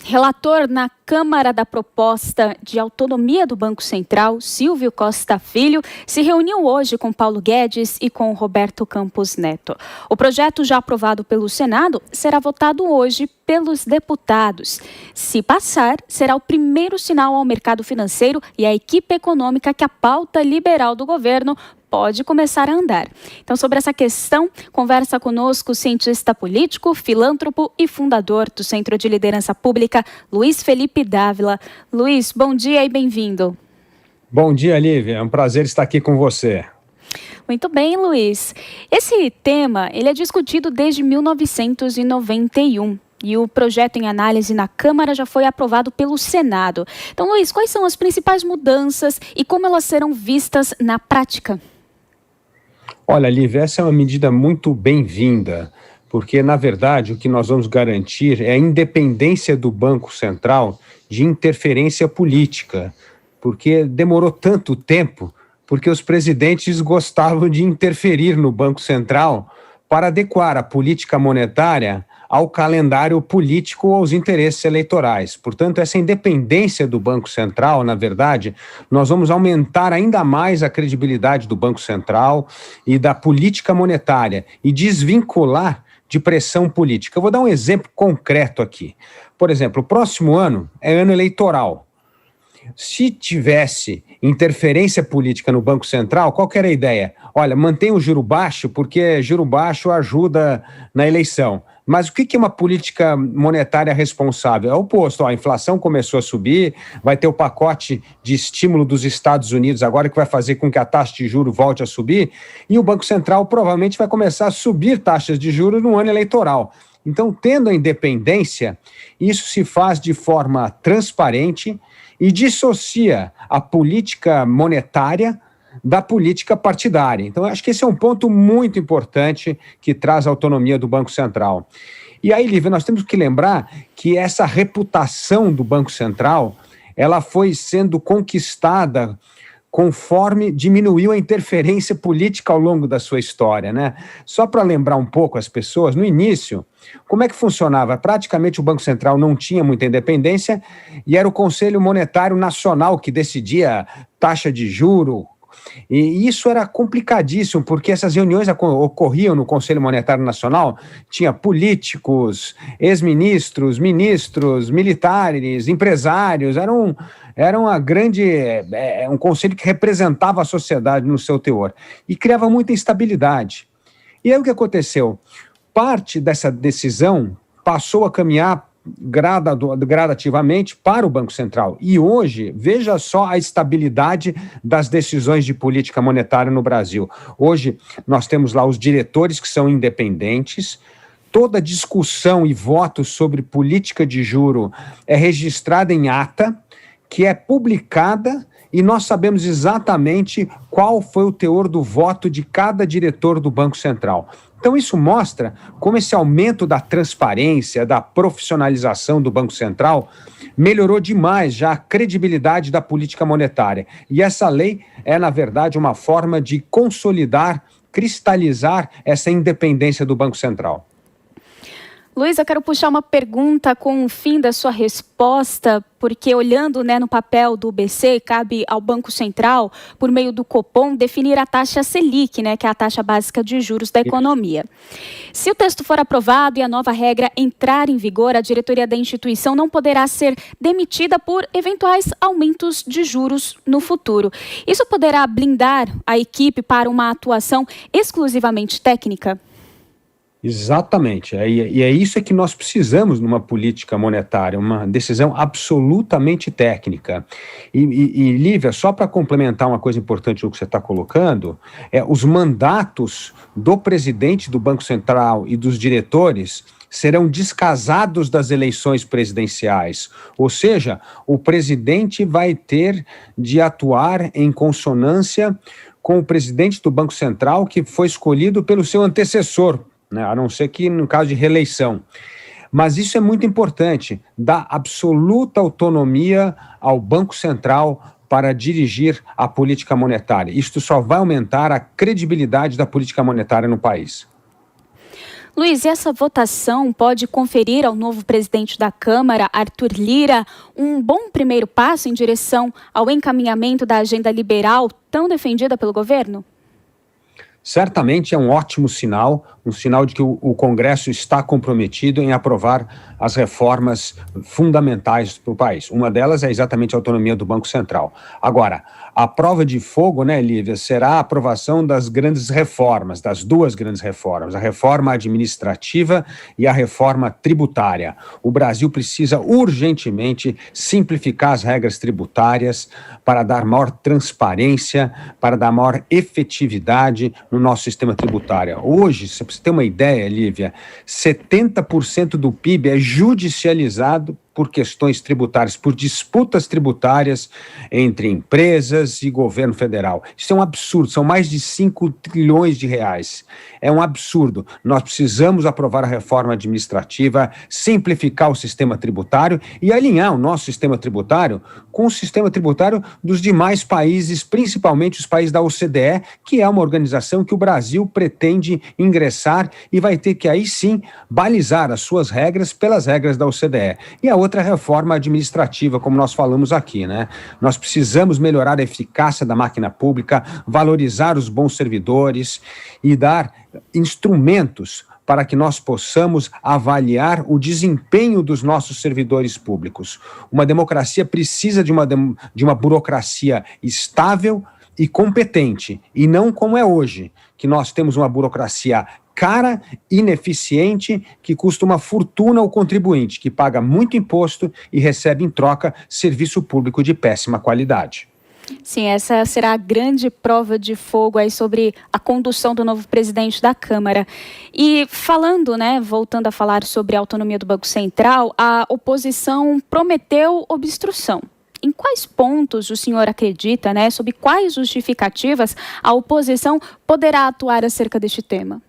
Relator na Câmara da proposta de autonomia do Banco Central, Silvio Costa Filho, se reuniu hoje com Paulo Guedes e com Roberto Campos Neto. O projeto, já aprovado pelo Senado, será votado hoje pelos deputados. Se passar, será o primeiro sinal ao mercado financeiro e à equipe econômica que a pauta liberal do governo pode começar a andar. Então, sobre essa questão, conversa conosco o cientista político, filântropo e fundador do Centro de Liderança Pública, Luiz Felipe Dávila. Luiz, bom dia e bem-vindo. Bom dia, Lívia. É um prazer estar aqui com você. Muito bem, Luiz. Esse tema ele é discutido desde 1991. E o projeto em análise na Câmara já foi aprovado pelo Senado. Então, Luiz, quais são as principais mudanças e como elas serão vistas na prática? Olha, Lívia, essa é uma medida muito bem-vinda, porque, na verdade, o que nós vamos garantir é a independência do Banco Central de interferência política, porque demorou tanto tempo, porque os presidentes gostavam de interferir no Banco Central para adequar a política monetária ao calendário político ou aos interesses eleitorais. Portanto, essa independência do Banco Central, na verdade, nós vamos aumentar ainda mais a credibilidade do Banco Central e da política monetária e desvincular de pressão política. Eu vou dar um exemplo concreto aqui. Por exemplo, o próximo ano é ano eleitoral. Se tivesse interferência política no Banco Central, qual que era a ideia? Olha, mantém o juro baixo porque juro baixo ajuda na eleição. Mas o que é uma política monetária responsável? É o oposto. A inflação começou a subir, vai ter o pacote de estímulo dos Estados Unidos agora que vai fazer com que a taxa de juros volte a subir e o Banco Central provavelmente vai começar a subir taxas de juros no ano eleitoral. Então, tendo a independência, isso se faz de forma transparente e dissocia a política monetária da política partidária. Então, acho que esse é um ponto muito importante que traz a autonomia do Banco Central. E aí, Lívia, nós temos que lembrar que essa reputação do Banco Central, ela foi sendo conquistada conforme diminuiu a interferência política ao longo da sua história, né? Só para lembrar um pouco as pessoas, no início, como é que funcionava? Praticamente o Banco Central não tinha muita independência e era o Conselho Monetário Nacional que decidia taxa de juro. E isso era complicadíssimo, porque essas reuniões ocorriam no Conselho Monetário Nacional, tinha políticos, ex-ministros, ministros, militares, empresários, era uma grande, um conselho que representava a sociedade no seu teor e criava muita instabilidade. E aí o que aconteceu? Parte dessa decisão passou a caminhar gradativamente para o Banco Central. E hoje, veja só a estabilidade das decisões de política monetária no Brasil. Hoje, nós temos lá os diretores que são independentes, toda discussão e voto sobre política de juro é registrada em ata, que é publicada e nós sabemos exatamente qual foi o teor do voto de cada diretor do Banco Central. Então, isso mostra como esse aumento da transparência, da profissionalização do Banco Central melhorou demais já a credibilidade da política monetária. E essa lei é, na verdade, uma forma de consolidar, cristalizar essa independência do Banco Central. Luiz, eu quero puxar uma pergunta com o fim da sua resposta, porque olhando no papel do BC, cabe ao Banco Central, por meio do Copom, definir a taxa Selic, que é a taxa básica de juros da economia. Se o texto for aprovado e a nova regra entrar em vigor, a diretoria da instituição não poderá ser demitida por eventuais aumentos de juros no futuro. Isso poderá blindar a equipe para uma atuação exclusivamente técnica? Exatamente, e é isso que nós precisamos numa política monetária, uma decisão absolutamente técnica. E Lívia, só para complementar uma coisa importante no que você está colocando, os mandatos do presidente do Banco Central e dos diretores serão descasados das eleições presidenciais, ou seja, o presidente vai ter de atuar em consonância com o presidente do Banco Central que foi escolhido pelo seu antecessor, a não ser que no caso de reeleição. Mas isso é muito importante, dá absoluta autonomia ao Banco Central para dirigir a política monetária. Isto só vai aumentar a credibilidade da política monetária no país. Luiz, e essa votação pode conferir ao novo presidente da Câmara, Arthur Lira, um bom primeiro passo em direção ao encaminhamento da agenda liberal tão defendida pelo governo? Certamente é um ótimo sinal, um sinal de que o Congresso está comprometido em aprovar as reformas fundamentais para o país. Uma delas é exatamente a autonomia do Banco Central. Agora, a prova de fogo, né, Lívia, será a aprovação das grandes reformas, das duas grandes reformas, a reforma administrativa e a reforma tributária. O Brasil precisa urgentemente simplificar as regras tributárias para dar maior transparência, para dar maior efetividade no nosso sistema tributário. Hoje, se você ter uma ideia, Lívia, 70% do PIB é judicializado por questões tributárias, por disputas tributárias entre empresas e governo federal. Isso é um absurdo, são mais de 5 trilhões de reais. É um absurdo. Nós precisamos aprovar a reforma administrativa, simplificar o sistema tributário e alinhar o nosso sistema tributário com o sistema tributário dos demais países, principalmente os países da OCDE, que é uma organização que o Brasil pretende ingressar e vai ter que aí sim balizar as suas regras pelas regras da OCDE. E a outra reforma administrativa, como nós falamos aqui, né? Nós precisamos melhorar a eficácia da máquina pública, valorizar os bons servidores e dar instrumentos para que nós possamos avaliar o desempenho dos nossos servidores públicos. Uma democracia precisa de uma burocracia estável e competente, e não como é hoje, que nós temos uma burocracia cara, ineficiente, que custa uma fortuna ao contribuinte, que paga muito imposto e recebe em troca serviço público de péssima qualidade. Sim, essa será a grande prova de fogo aí sobre a condução do novo presidente da Câmara. E falando, voltando a falar sobre a autonomia do Banco Central, a oposição prometeu obstrução. Em quais pontos o senhor acredita, sob quais justificativas a oposição poderá atuar acerca deste tema?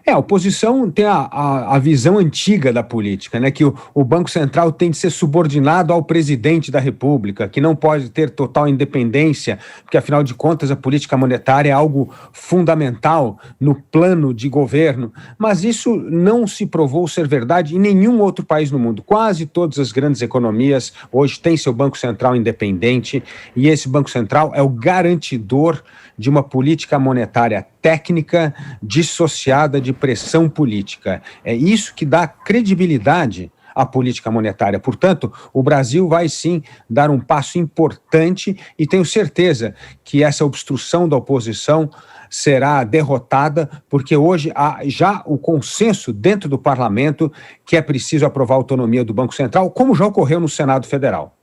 A oposição tem a visão antiga da política, que o Banco Central tem de ser subordinado ao presidente da República, que não pode ter total independência, porque, afinal de contas, a política monetária é algo fundamental no plano de governo. Mas isso não se provou ser verdade em nenhum outro país no mundo. Quase todas as grandes economias hoje têm seu Banco Central independente, e esse Banco Central é o garantidor de uma política monetária técnica dissociada de pressão política. É isso que dá credibilidade à política monetária. Portanto, o Brasil vai sim dar um passo importante e tenho certeza que essa obstrução da oposição será derrotada, porque hoje há já o consenso dentro do parlamento que é preciso aprovar a autonomia do Banco Central, como já ocorreu no Senado Federal.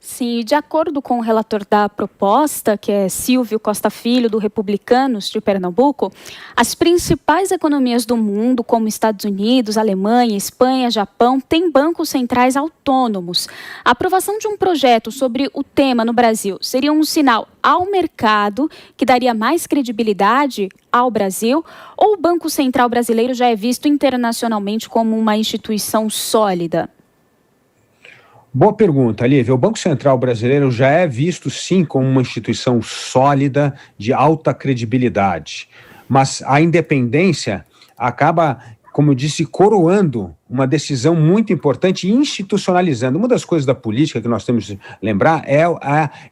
Sim, de acordo com o relator da proposta, que é Silvio Costa Filho, do Republicanos de Pernambuco, as principais economias do mundo, como Estados Unidos, Alemanha, Espanha, Japão, têm bancos centrais autônomos. A aprovação de um projeto sobre o tema no Brasil seria um sinal ao mercado que daria mais credibilidade ao Brasil, ou o Banco Central brasileiro já é visto internacionalmente como uma instituição sólida? Boa pergunta, Lívia. O Banco Central brasileiro já é visto, sim, como uma instituição sólida, de alta credibilidade. Mas a independência acaba, como eu disse, coroando uma decisão muito importante e institucionalizando. Uma das coisas da política que nós temos que lembrar é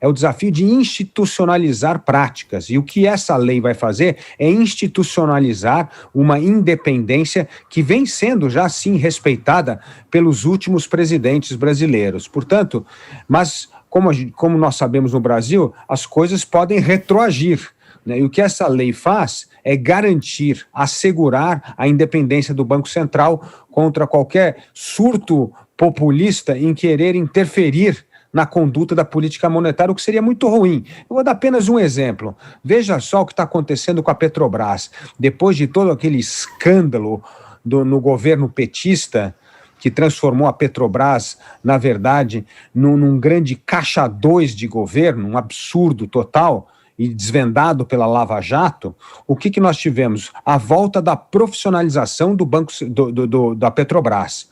o desafio de institucionalizar práticas. E o que essa lei vai fazer é institucionalizar uma independência que vem sendo já, sim, respeitada pelos últimos presidentes brasileiros. Portanto, mas como nós sabemos no Brasil, as coisas podem retroagir. E o que essa lei faz é garantir, assegurar a independência do Banco Central contra qualquer surto populista em querer interferir na conduta da política monetária, o que seria muito ruim. Eu vou dar apenas um exemplo. Veja só o que está acontecendo com a Petrobras. Depois de todo aquele escândalo no governo petista, que transformou a Petrobras, na verdade, num grande caixa 2 de governo, um absurdo total, e desvendado pela Lava Jato, o que nós tivemos? A volta da profissionalização do banco da Petrobras.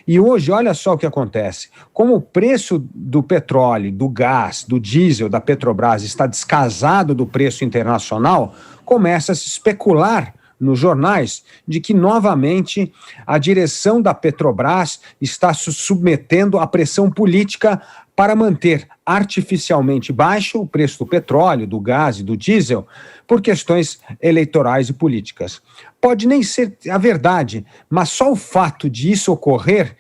E hoje, olha só o que acontece. Como o preço do petróleo, do gás, do diesel da Petrobras está descasado do preço internacional, começa a se especular nos jornais de que, novamente, a direção da Petrobras está se submetendo à pressão política para manter artificialmente baixo o preço do petróleo, do gás e do diesel por questões eleitorais e políticas. Pode nem ser a verdade, mas só o fato de isso ocorrer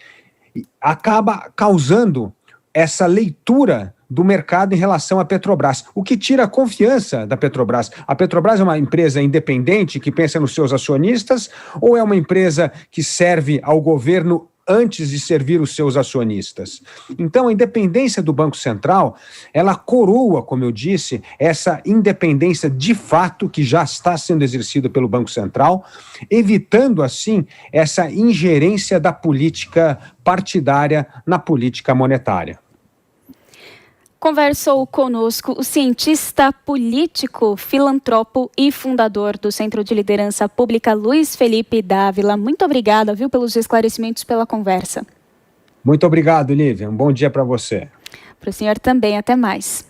acaba causando essa leitura do mercado em relação à Petrobras, o que tira a confiança da Petrobras. A Petrobras é uma empresa independente que pensa nos seus acionistas ou é uma empresa que serve ao governo antes de servir os seus acionistas? Então, a independência do Banco Central, ela coroa, como eu disse, essa independência de fato que já está sendo exercida pelo Banco Central, evitando, assim, essa ingerência da política partidária na política monetária. Conversou conosco o cientista político, filantropo e fundador do Centro de Liderança Pública, Luiz Felipe Dávila. Muito obrigada, pelos esclarecimentos, pela conversa. Muito obrigado, Lívia. Um bom dia para você. Para o senhor também. Até mais.